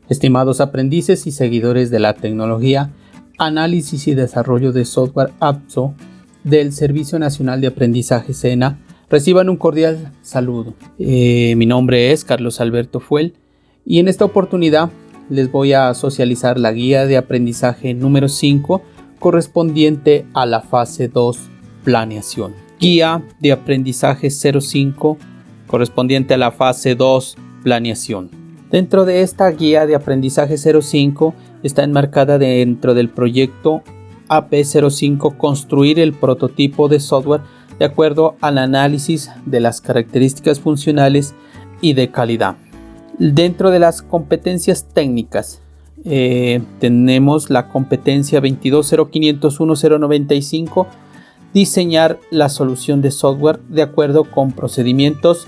Estimados aprendices y seguidores de la tecnología, análisis y desarrollo de software APSO del Servicio Nacional de Aprendizaje SENA, reciban un cordial saludo. Mi nombre es Carlos Alberto Fuel y en esta oportunidad les voy a socializar la guía de aprendizaje número 5 correspondiente a la fase 2, planeación. Guía de aprendizaje 05 correspondiente a la fase 2, planeación. Dentro de esta guía de aprendizaje 05 está enmarcada dentro del proyecto AP05 construir el prototipo de software de acuerdo al análisis de las características funcionales y de calidad. Dentro de las competencias técnicas tenemos la competencia 22.0501.095, diseñar la solución de software de acuerdo con procedimientos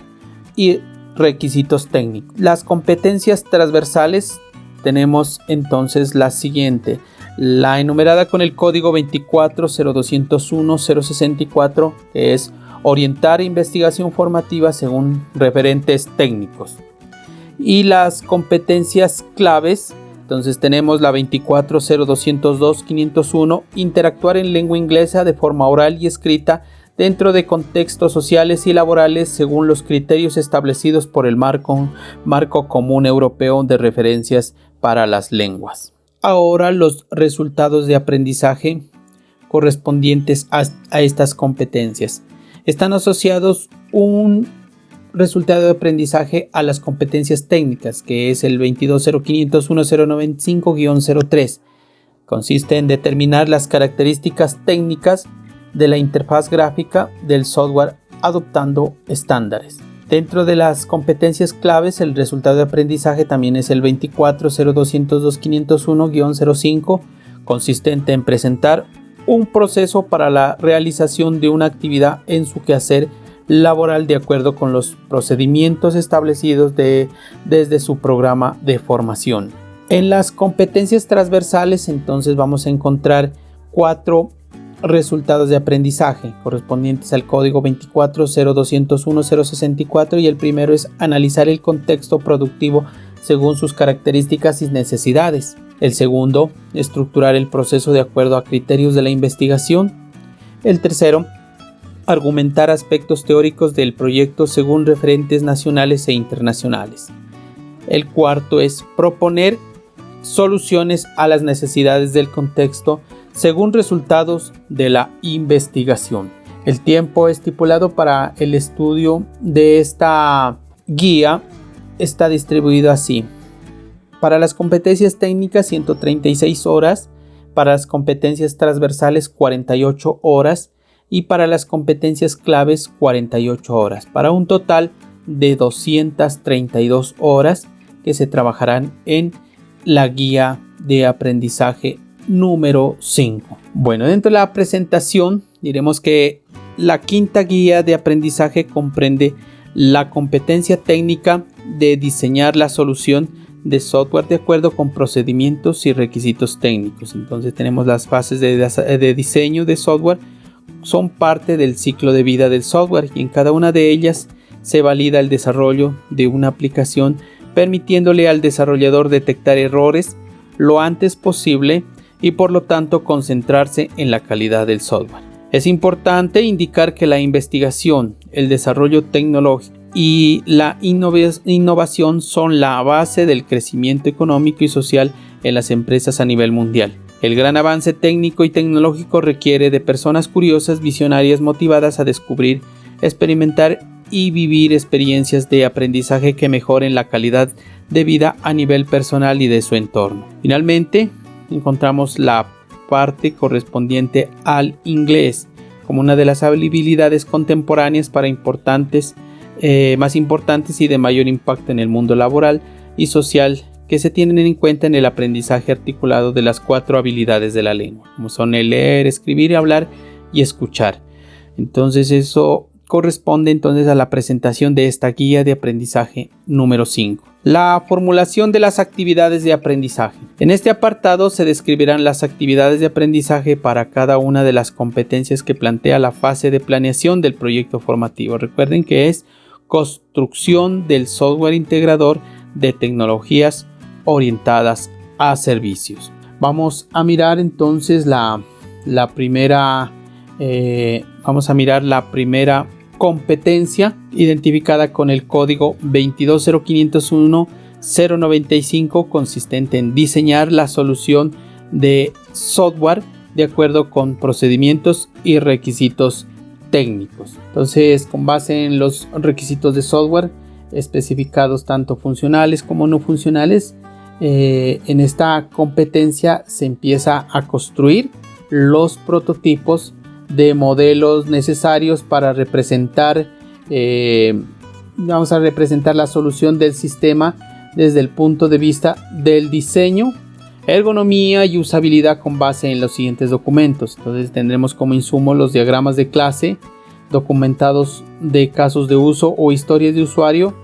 y requisitos técnicos. Las competencias transversales tenemos entonces la siguiente: la enumerada con el código 24.0201.064, que es orientar investigación formativa según referentes técnicos. Y las competencias claves, entonces tenemos la 24.0202.501, interactuar en lengua inglesa de forma oral y escrita dentro de contextos sociales y laborales según los criterios establecidos por el marco común europeo de referencias para las lenguas. Ahora los resultados de aprendizaje correspondientes a estas competencias. Están asociados un resultado de aprendizaje a las competencias técnicas, que es el 22.0501.095-03. Consiste en determinar las características técnicas de la interfaz gráfica del software adoptando estándares. Dentro de las competencias claves, el resultado de aprendizaje también es el 24.0202.501-05, consistente en presentar un proceso para la realización de una actividad en su quehacer laboral de acuerdo con los procedimientos establecidos desde su programa de formación. En las competencias transversales, entonces, vamos a encontrar 4 resultados de aprendizaje correspondientes al código 24.0201.064, y el primero es analizar el contexto productivo según sus características y necesidades. El segundo, estructurar el proceso de acuerdo a criterios de la investigación. El tercero, argumentar aspectos teóricos del proyecto según referentes nacionales e internacionales. El cuarto es proponer soluciones a las necesidades del contexto según resultados de la investigación. El tiempo estipulado para el estudio de esta guía está distribuido así: para las competencias técnicas 136 horas, para las competencias transversales 48 horas y para las competencias claves 48 horas, para un total de 232 horas que se trabajarán en la guía de aprendizaje número 5. Bueno, dentro de la presentación diremos que la quinta guía de aprendizaje comprende la competencia técnica de diseñar la solución de software de acuerdo con procedimientos y requisitos técnicos. Entonces tenemos las fases de diseño de software, son parte del ciclo de vida del software, y en cada una de ellas se valida el desarrollo de una aplicación, permitiéndole al desarrollador detectar errores lo antes posible y por lo tanto concentrarse en la calidad del software. Es importante indicar que la investigación, el desarrollo tecnológico y la innovación son la base del crecimiento económico y social en las empresas a nivel mundial. El gran avance técnico y tecnológico requiere de personas curiosas, visionarias, motivadas a descubrir, experimentar y vivir experiencias de aprendizaje que mejoren la calidad de vida a nivel personal y de su entorno. Finalmente, encontramos la parte correspondiente al inglés como una de las habilidades contemporáneas más importantes y de mayor impacto en el mundo laboral y social, que se tienen en cuenta en el aprendizaje articulado de las 4 habilidades de la lengua, como son el leer, escribir, hablar y escuchar. Entonces eso corresponde entonces a la presentación de esta guía de aprendizaje número 5. La formulación de las actividades de aprendizaje. En este apartado se describirán las actividades de aprendizaje para cada una de las competencias que plantea la fase de planeación del proyecto formativo. Recuerden que es construcción del software integrador de tecnologías orientadas a servicios. Vamos a mirar entonces la primera competencia identificada con el código 22.0501.095, consistente en diseñar la solución de software de acuerdo con procedimientos y requisitos técnicos. Entonces, con base en los requisitos de software especificados tanto funcionales como no funcionales, en esta competencia se empieza a construir los prototipos de modelos necesarios para representar la solución del sistema desde el punto de vista del diseño, ergonomía y usabilidad con base en los siguientes documentos. Entonces tendremos como insumo los diagramas de clase, documentados de casos de uso o historias de usuario,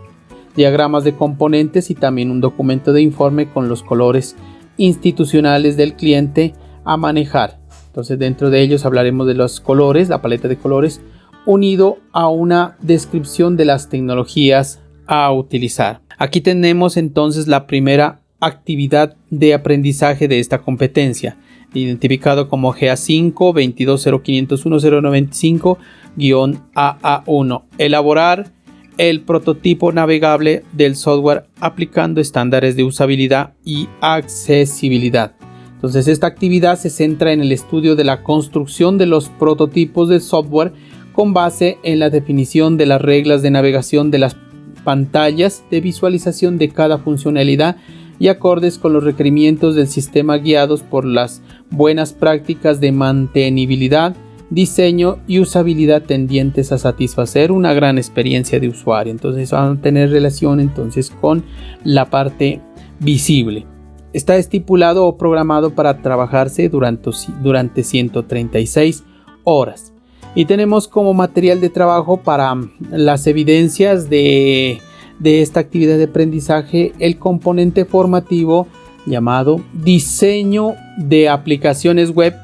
diagramas de componentes y también un documento de informe con los colores institucionales del cliente a manejar. Entonces dentro de ellos hablaremos de los colores, la paleta de colores, unido a una descripción de las tecnologías a utilizar. Aquí tenemos entonces la primera actividad de aprendizaje de esta competencia, identificado como GA5 22.051095-AA1. Elaborar el prototipo navegable del software aplicando estándares de usabilidad y accesibilidad. Entonces esta actividad se centra en el estudio de la construcción de los prototipos de software con base en la definición de las reglas de navegación de las pantallas de visualización de cada funcionalidad y acordes con los requerimientos del sistema, guiados por las buenas prácticas de mantenibilidad, diseño y usabilidad tendientes a satisfacer una gran experiencia de usuario. Entonces van a tener relación entonces con la parte visible. Está estipulado o programado para trabajarse durante 136 horas. Y tenemos como material de trabajo para las evidencias de esta actividad de aprendizaje el componente formativo llamado diseño de aplicaciones web,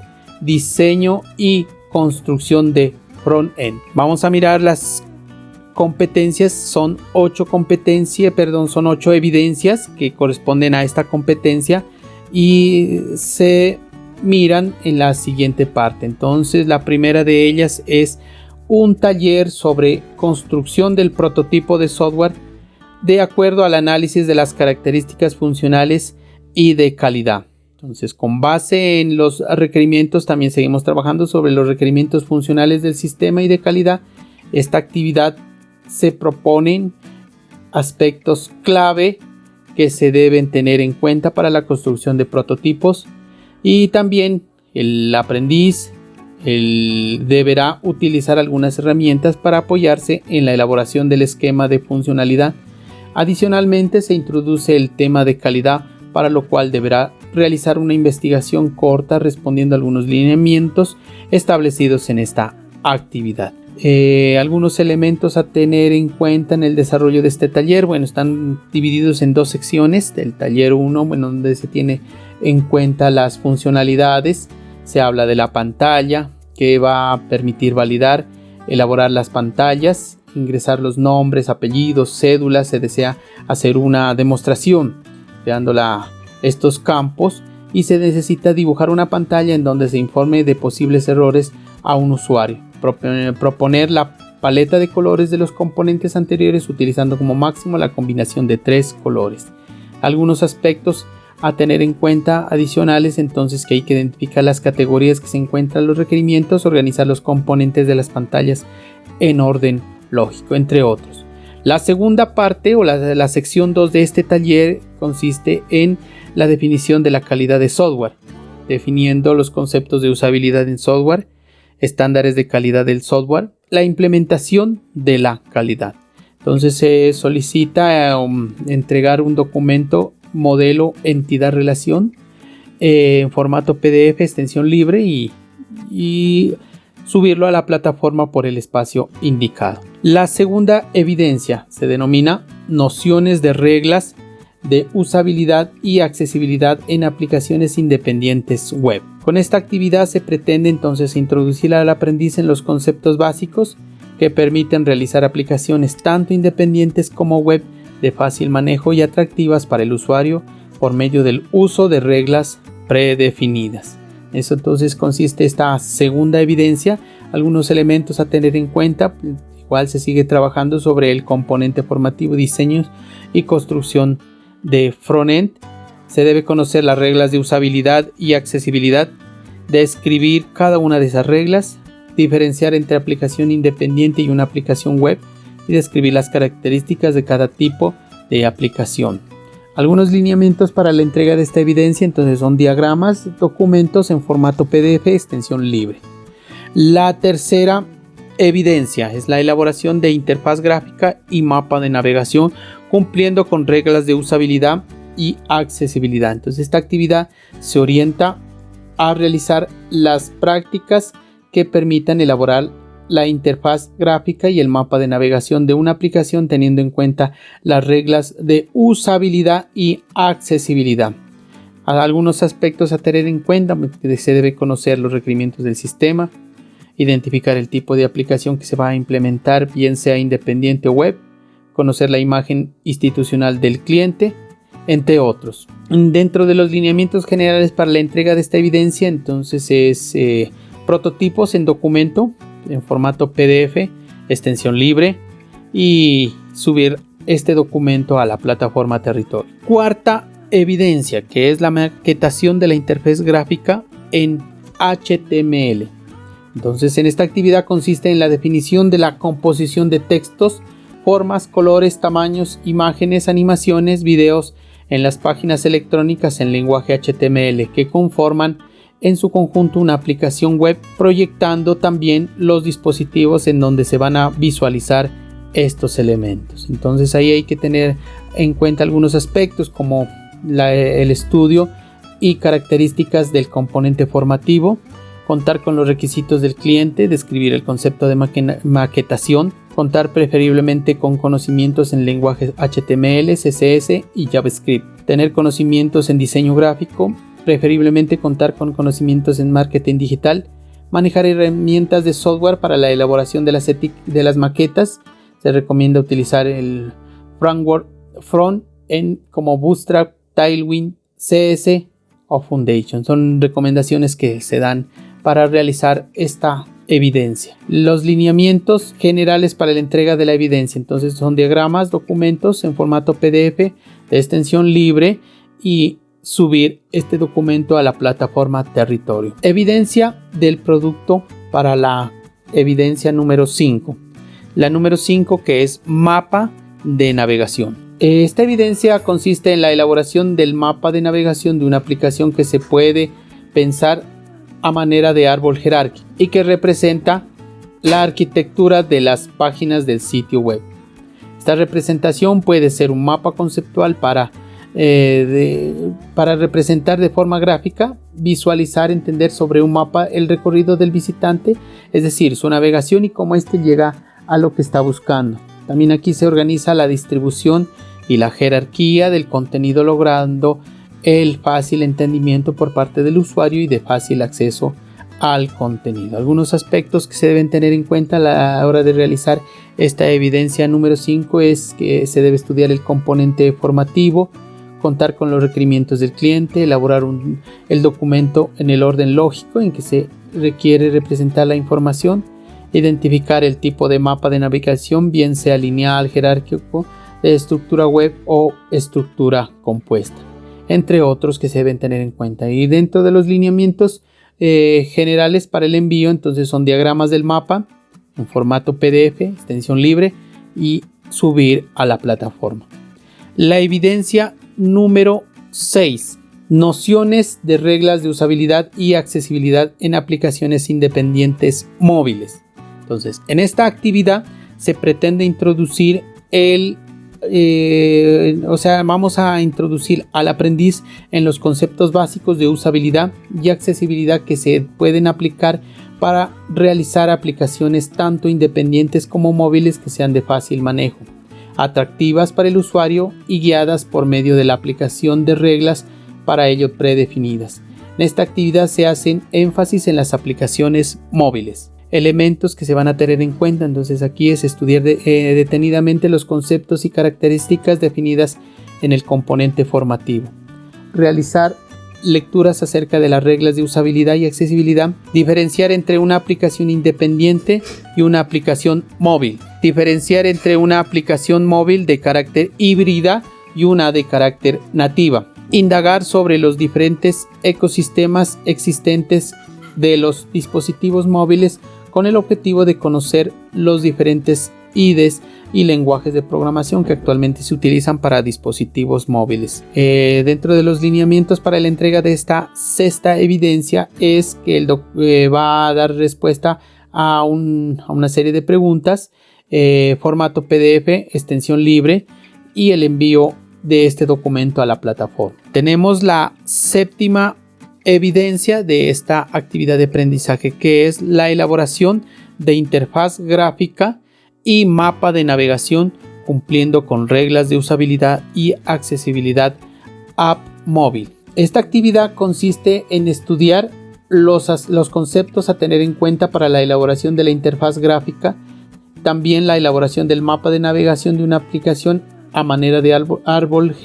diseño y construcción de front-end. Vamos a mirar las competencias. Son 8 evidencias que corresponden a esta competencia y se miran en la siguiente parte. Entonces la primera de ellas es un taller sobre construcción del prototipo de software de acuerdo al análisis de las características funcionales y de calidad. Entonces, con base en los requerimientos, también seguimos trabajando sobre los requerimientos funcionales del sistema y de calidad. Esta actividad se proponen aspectos clave que se deben tener en cuenta para la construcción de prototipos, y también el aprendiz deberá utilizar algunas herramientas para apoyarse en la elaboración del esquema de funcionalidad. Adicionalmente, se introduce el tema de calidad, para lo cual deberá realizar una investigación corta respondiendo a algunos lineamientos establecidos en esta actividad. Algunos elementos a tener en cuenta en el desarrollo de este taller, están divididos en 2 secciones. Del taller 1, donde se tiene en cuenta las funcionalidades, se habla de la pantalla, que va a permitir validar, elaborar las pantallas, ingresar los nombres, apellidos, cédulas. Se desea hacer una demostración creando estos campos, y se necesita dibujar una pantalla en donde se informe de posibles errores a un usuario. Proponer la paleta de colores de los componentes anteriores, utilizando como máximo la combinación de 3 colores. Algunos aspectos a tener en cuenta adicionales, entonces, que hay que identificar las categorías que se encuentran en los requerimientos, organizar los componentes de las pantallas en orden lógico, entre otros. La segunda parte o la sección 2 de este taller consiste en la definición de la calidad de software, definiendo los conceptos de usabilidad en software, estándares de calidad del software, la implementación de la calidad. Entonces se solicita entregar un documento modelo entidad relación en formato PDF, extensión libre, y subirlo a la plataforma por el espacio indicado. La segunda evidencia se denomina nociones de reglas de usabilidad y accesibilidad en aplicaciones independientes web. Con esta actividad se pretende entonces introducir al aprendiz en los conceptos básicos que permiten realizar aplicaciones tanto independientes como web de fácil manejo y atractivas para el usuario, por medio del uso de reglas predefinidas. Eso entonces consiste esta segunda evidencia. Algunos elementos a tener en cuenta. Igual se sigue trabajando sobre el componente formativo, diseños y construcción de frontend. Se debe conocer las reglas de usabilidad y accesibilidad, describir cada una de esas reglas, diferenciar entre aplicación independiente y una aplicación web y describir las características de cada tipo de aplicación. Algunos lineamientos para la entrega de esta evidencia entonces son diagramas, documentos en formato PDF, extensión libre. La tercera evidencia es la elaboración de interfaz gráfica y mapa de navegación cumpliendo con reglas de usabilidad y accesibilidad. Entonces esta actividad se orienta a realizar las prácticas que permitan elaborar la interfaz gráfica y el mapa de navegación de una aplicación teniendo en cuenta las reglas de usabilidad y accesibilidad. Algunos aspectos a tener en cuenta: se debe conocer los requerimientos del sistema, identificar el tipo de aplicación que se va a implementar, bien sea independiente o web, conocer la imagen institucional del cliente, entre otros. Dentro de los lineamientos generales para la entrega de esta evidencia, entonces es prototipos en documento, en formato PDF, extensión libre, y subir este documento a la plataforma territorio. Cuarta evidencia, que es la maquetación de la interfaz gráfica en HTML. Entonces, en esta actividad consiste en la definición de la composición de textos, formas, colores, tamaños, imágenes, animaciones, videos en las páginas electrónicas en lenguaje HTML que conforman en su conjunto una aplicación web, proyectando también los dispositivos en donde se van a visualizar estos elementos. Entonces ahí hay que tener en cuenta algunos aspectos como el estudio y características del componente formativo, contar con los requisitos del cliente, describir el concepto de maquetación, contar preferiblemente con conocimientos en lenguajes HTML, CSS y JavaScript, tener conocimientos en diseño gráfico, preferiblemente contar con conocimientos en marketing digital, manejar herramientas de software para la elaboración de las maquetas. Se recomienda utilizar el framework front-end como Bootstrap, Tailwind, CS o Foundation. Son recomendaciones que se dan para realizar esta evidencia. Los lineamientos generales para la entrega de la evidencia entonces son diagramas, documentos en formato PDF de extensión libre y subir este documento a la plataforma territorio. Evidencia del producto para la evidencia número 5. La número 5, que es mapa de navegación. Esta evidencia consiste en la elaboración del mapa de navegación de una aplicación que se puede pensar a manera de árbol jerárquico y que representa la arquitectura de las páginas del sitio web. Esta representación puede ser un mapa conceptual para representar de forma gráfica, visualizar, entender sobre un mapa el recorrido del visitante, es decir, su navegación y cómo éste llega a lo que está buscando. También aquí se organiza la distribución y la jerarquía del contenido, logrando el fácil entendimiento por parte del usuario y de fácil acceso al contenido. Algunos aspectos que se deben tener en cuenta a la hora de realizar esta evidencia número 5 es que se debe estudiar el componente formativo, contar con los requerimientos del cliente, elaborar el documento en el orden lógico en que se requiere representar la información, identificar el tipo de mapa de navegación, bien sea lineal, jerárquico, de estructura web o estructura compuesta, entre otros que se deben tener en cuenta. Y dentro de los lineamientos generales para el envío, entonces son diagramas del mapa en formato PDF, extensión libre, y subir a la plataforma. La evidencia número 6. Nociones de reglas de usabilidad y accesibilidad en aplicaciones independientes móviles. Entonces, en esta actividad se pretende introducir vamos a introducir al aprendiz en los conceptos básicos de usabilidad y accesibilidad que se pueden aplicar para realizar aplicaciones tanto independientes como móviles que sean de fácil manejo, atractivas para el usuario y guiadas por medio de la aplicación de reglas para ello predefinidas. En esta actividad se hacen énfasis en las aplicaciones móviles. Elementos que se van a tener en cuenta, entonces aquí es estudiar detenidamente los conceptos y características definidas en el componente formativo. realizar lecturas acerca de las reglas de usabilidad y accesibilidad, diferenciar entre una aplicación independiente y una aplicación móvil, diferenciar entre una aplicación móvil de carácter híbrida y una de carácter nativa, indagar sobre los diferentes ecosistemas existentes de los dispositivos móviles con el objetivo de conocer los diferentes IDEs y lenguajes de programación que actualmente se utilizan para dispositivos móviles. Dentro de los lineamientos para la entrega de esta sexta evidencia es que va a dar respuesta a una serie de preguntas, formato PDF, extensión libre y el envío de este documento a la plataforma. Tenemos la séptima evidencia de esta actividad de aprendizaje, que es la elaboración de interfaz gráfica y mapa de navegación cumpliendo con reglas de usabilidad y accesibilidad app móvil. Esta actividad consiste en estudiar los conceptos a tener en cuenta para la elaboración de la interfaz gráfica, también la elaboración del mapa de navegación de una aplicación a manera de árbol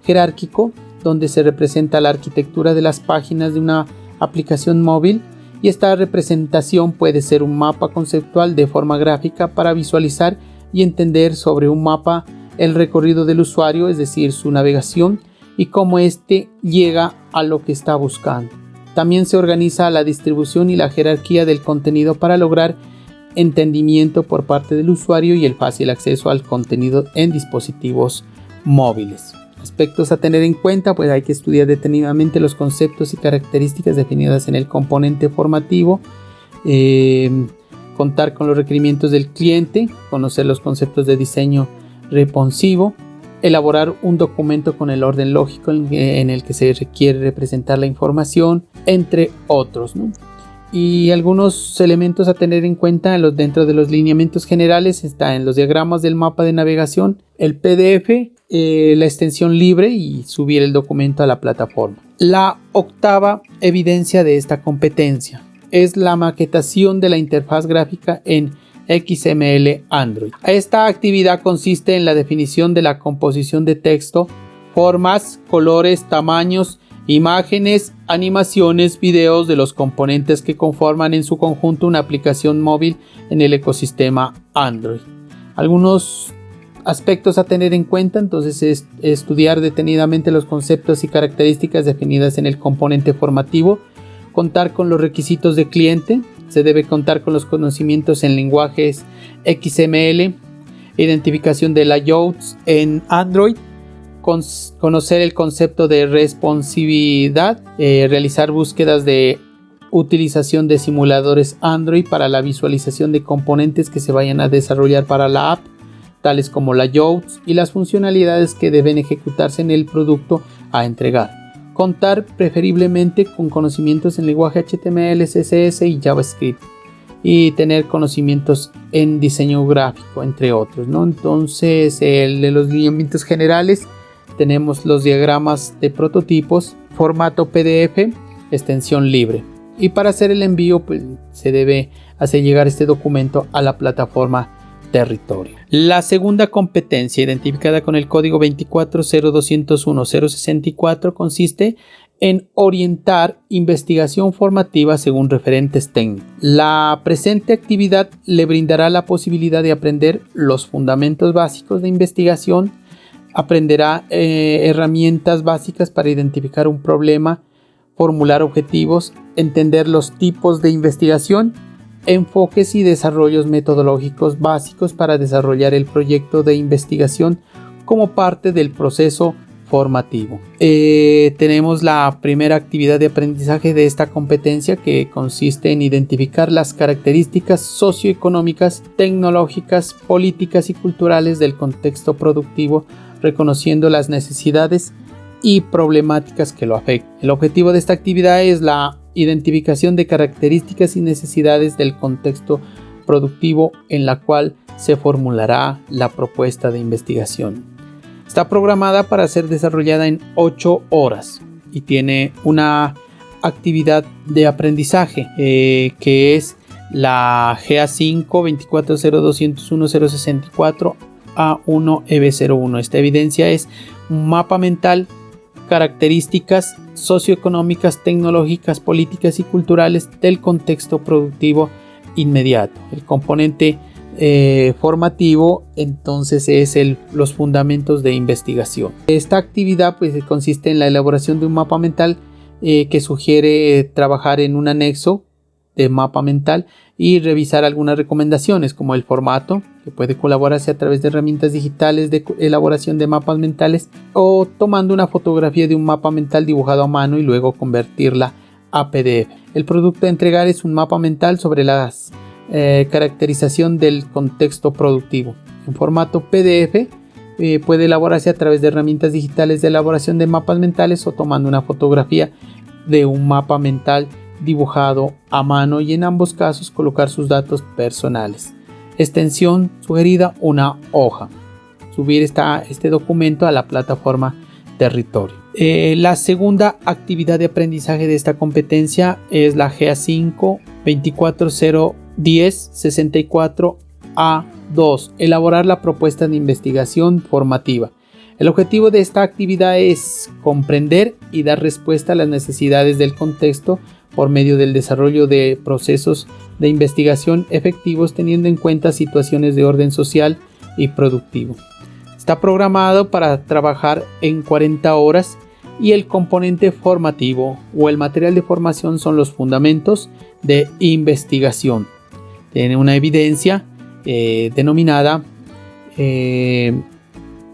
jerárquico, donde se representa la arquitectura de las páginas de una aplicación móvil. Y esta representación puede ser un mapa conceptual de forma gráfica para visualizar y entender sobre un mapa el recorrido del usuario, es decir, su navegación y cómo éste llega a lo que está buscando. También se organiza la distribución y la jerarquía del contenido para lograr entendimiento por parte del usuario y el fácil acceso al contenido en dispositivos móviles. Aspectos a tener en cuenta, pues hay que estudiar detenidamente los conceptos y características definidas en el componente formativo, contar con los requerimientos del cliente, conocer los conceptos de diseño responsivo, elaborar un documento con el orden lógico en el que se requiere representar la información, entre otros, ¿no? Y algunos elementos a tener en cuenta dentro de los lineamientos generales está en los diagramas del mapa de navegación, el PDF, la extensión libre y subir el documento a la plataforma. La octava evidencia de esta competencia es la maquetación de la interfaz gráfica en XML Android. Esta actividad consiste en la definición de la composición de texto, formas, colores, tamaños, imágenes, animaciones, videos de los componentes que conforman en su conjunto una aplicación móvil en el ecosistema Android. Algunos aspectos a tener en cuenta entonces es estudiar detenidamente los conceptos y características definidas en el componente formativo, contar con los requisitos de cliente, se debe contar con los conocimientos en lenguajes XML, identificación de layouts en Android, conocer el concepto de responsividad, realizar búsquedas de utilización de simuladores Android para la visualización de componentes que se vayan a desarrollar para la app, tales como layouts y las funcionalidades que deben ejecutarse en el producto a entregar. Contar preferiblemente con conocimientos en lenguaje HTML, CSS y JavaScript y tener conocimientos en diseño gráfico, entre otros, ¿no? Entonces, de los lineamientos generales tenemos los diagramas de prototipos, formato PDF, extensión libre. Y para hacer el envío, pues, se debe hacer llegar este documento a la plataforma territorio. La segunda competencia, identificada con el código 24.0201.064, consiste en orientar investigación formativa según referentes técnicos. La presente actividad le brindará la posibilidad de aprender los fundamentos básicos de investigación, aprenderá herramientas básicas para identificar un problema, formular objetivos, entender los tipos de investigación, enfoques y desarrollos metodológicos básicos para desarrollar el proyecto de investigación como parte del proceso formativo. Tenemos la primera actividad de aprendizaje de esta competencia, que consiste en identificar las características socioeconómicas, tecnológicas, políticas y culturales del contexto productivo, reconociendo las necesidades y problemáticas que lo afectan. El objetivo de esta actividad es la identificación de características y necesidades del contexto productivo en la cual se formulará la propuesta de investigación. Está programada para ser desarrollada en 8 horas y tiene una actividad de aprendizaje que es la GA5 24.0201.064 A1 EB01. Esta evidencia es un mapa mental características socioeconómicas, tecnológicas, políticas y culturales del contexto productivo inmediato. El componente formativo entonces es los fundamentos de investigación. Esta actividad pues consiste en la elaboración de un mapa mental que sugiere trabajar en un anexo de mapa mental y revisar algunas recomendaciones como el formato, que puede colaborarse a través de herramientas digitales de elaboración de mapas mentales o tomando una fotografía de un mapa mental dibujado a mano y luego convertirla a PDF. El producto a entregar es un mapa mental sobre la caracterización del contexto productivo. En formato PDF puede elaborarse a través de herramientas digitales de elaboración de mapas mentales o tomando una fotografía de un mapa mental dibujado a mano y en ambos casos colocar sus datos personales. Extensión sugerida: una hoja. Subir este documento a la plataforma Territorio. La segunda actividad de aprendizaje de esta competencia es la GA5 2401064A2. Elaborar la propuesta de investigación formativa. El objetivo de esta actividad es comprender y dar respuesta a las necesidades del contexto por medio del desarrollo de procesos de investigación efectivos teniendo en cuenta situaciones de orden social y productivo. Está programado para trabajar en 40 horas y el componente formativo o el material de formación son los fundamentos de investigación. Tiene una evidencia denominada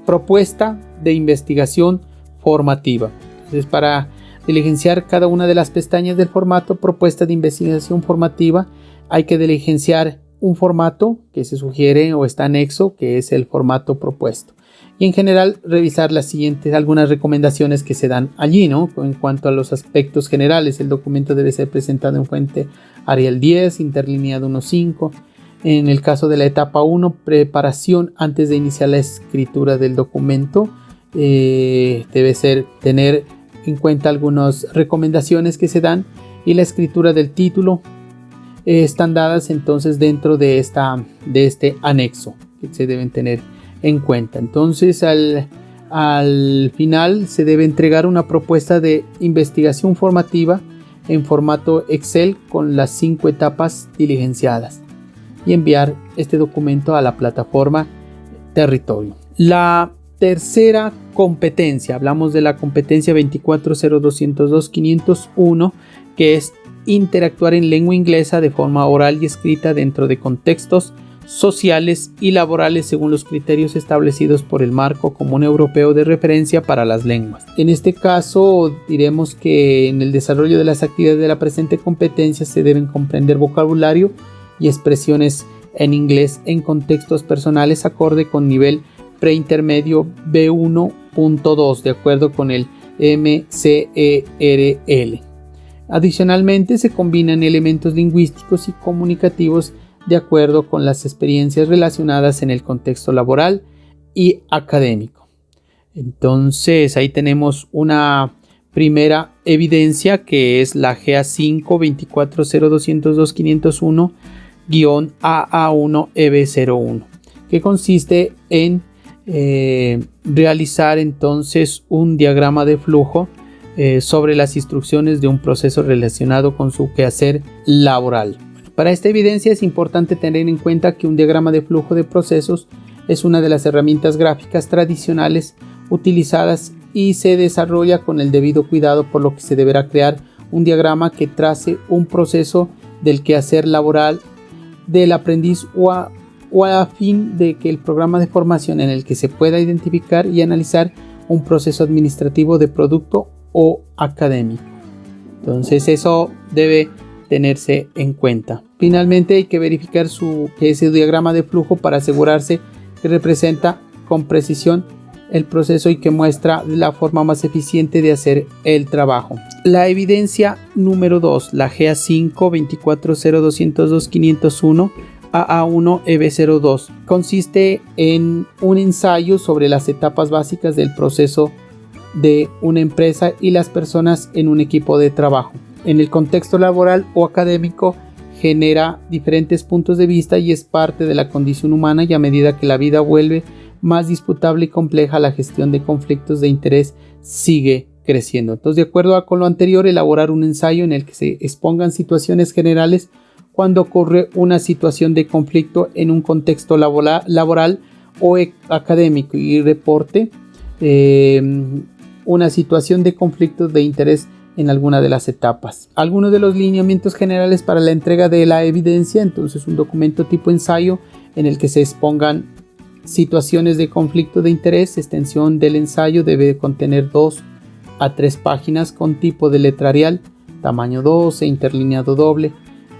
propuesta de investigación formativa. Entonces, para diligenciar cada una de las pestañas del formato propuesta de investigación formativa, hay que diligenciar un formato que se sugiere o está anexo, que es el formato propuesto. Y en general revisar las siguientes, algunas recomendaciones que se dan allí, ¿no? En cuanto a los aspectos generales, el documento debe ser presentado en fuente Arial 10, interlineado 1.5. En el caso de la etapa 1, preparación antes de iniciar la escritura del documento, debe tener en cuenta algunas recomendaciones que se dan y la escritura del título están dadas entonces dentro de este anexo que se deben tener en cuenta. Entonces al final se debe entregar una propuesta de investigación formativa en formato Excel con las 5 etapas diligenciadas y enviar este documento a la plataforma Territorio. La tercera competencia, hablamos de la competencia 2402501, que es interactuar en lengua inglesa de forma oral y escrita dentro de contextos sociales y laborales según los criterios establecidos por el Marco Común Europeo de Referencia para las Lenguas. En este caso diremos que en el desarrollo de las actividades de la presente competencia se deben comprender vocabulario y expresiones en inglés en contextos personales acorde con nivel preintermedio B1.2 de acuerdo con el MCERL. Adicionalmente se combinan elementos lingüísticos y comunicativos de acuerdo con las experiencias relacionadas en el contexto laboral y académico. Entonces ahí tenemos una primera evidencia que es la GA5 2402501-AA1EB01, que consiste en realizar entonces un diagrama de flujo sobre las instrucciones de un proceso relacionado con su quehacer laboral. Para esta evidencia es importante tener en cuenta que un diagrama de flujo de procesos es una de las herramientas gráficas tradicionales utilizadas y se desarrolla con el debido cuidado, por lo que se deberá crear un diagrama que trace un proceso del quehacer laboral del aprendiz o a fin de que el programa de formación en el que se pueda identificar y analizar un proceso administrativo de producto o académico. Entonces eso debe tenerse en cuenta. Finalmente hay que verificar que ese diagrama de flujo para asegurarse que representa con precisión el proceso y que muestra la forma más eficiente de hacer el trabajo. La evidencia número 2, la GA5 2402501 AA1EB02, consiste en un ensayo sobre las etapas básicas del proceso de una empresa y las personas en un equipo de trabajo. En el contexto laboral o académico genera diferentes puntos de vista y es parte de la condición humana, y a medida que la vida vuelve más disputable y compleja, la gestión de conflictos de interés sigue creciendo. Entonces, de acuerdo con lo anterior, elaborar un ensayo en el que se expongan situaciones generales cuando ocurre una situación de conflicto en un contexto laboral o académico, y reporte una situación de conflicto de interés en alguna de las etapas. Algunos de los lineamientos generales para la entrega de la evidencia: entonces, un documento tipo ensayo en el que se expongan situaciones de conflicto de interés. Extensión del ensayo debe contener 2 a 3 páginas con tipo de letra Arial, tamaño 12, interlineado doble,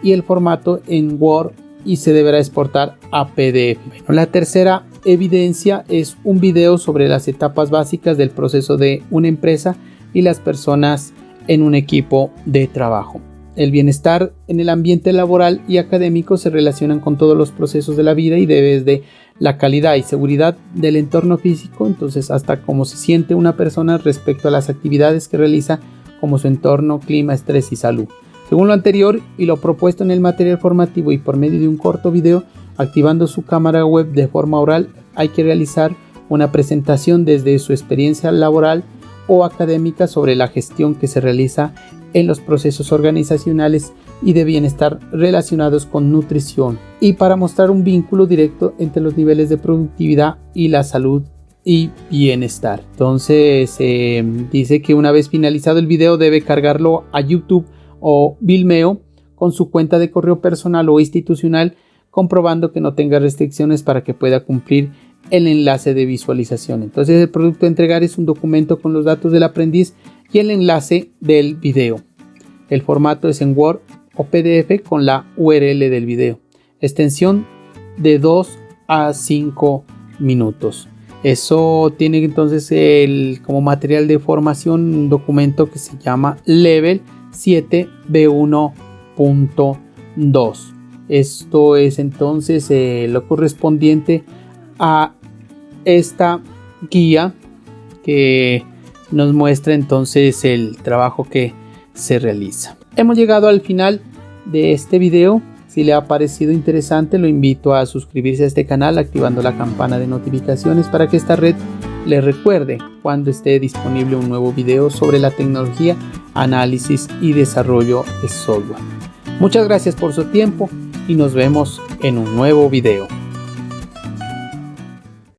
y el formato en Word, y se deberá exportar a PDF. Bueno, la tercera evidencia es un video sobre las etapas básicas del proceso de una empresa y las personas en un equipo de trabajo. El bienestar en el ambiente laboral y académico se relacionan con todos los procesos de la vida y desde la calidad y seguridad del entorno físico, entonces, hasta cómo se siente una persona respecto a las actividades que realiza, como su entorno, clima, estrés y salud. Según lo anterior y lo propuesto en el material formativo, y por medio de un corto video, activando su cámara web de forma oral, hay que realizar una presentación desde su experiencia laboral o académica sobre la gestión que se realiza en los procesos organizacionales y de bienestar relacionados con nutrición, y para mostrar un vínculo directo entre los niveles de productividad y la salud y bienestar. Entonces dice que una vez finalizado el video debe cargarlo a YouTube o Vimeo con su cuenta de correo personal o institucional, comprobando que no tenga restricciones para que pueda cumplir el enlace de visualización. Entonces, el producto a entregar es un documento con los datos del aprendiz y el enlace del video. El formato es en Word o PDF con la URL del video. Extensión de 2 a 5 minutos. Eso tiene entonces como material de formación un documento que se llama Level 7 B1.2. Esto es entonces lo correspondiente a esta guía que nos muestra entonces el trabajo que se realiza. Hemos llegado al final de este video. Si le ha parecido interesante, lo invito a suscribirse a este canal activando la campana de notificaciones para que esta red le recuerde cuando esté disponible un nuevo video sobre la tecnología, análisis y desarrollo de software. Muchas gracias por su tiempo y nos vemos en un nuevo video.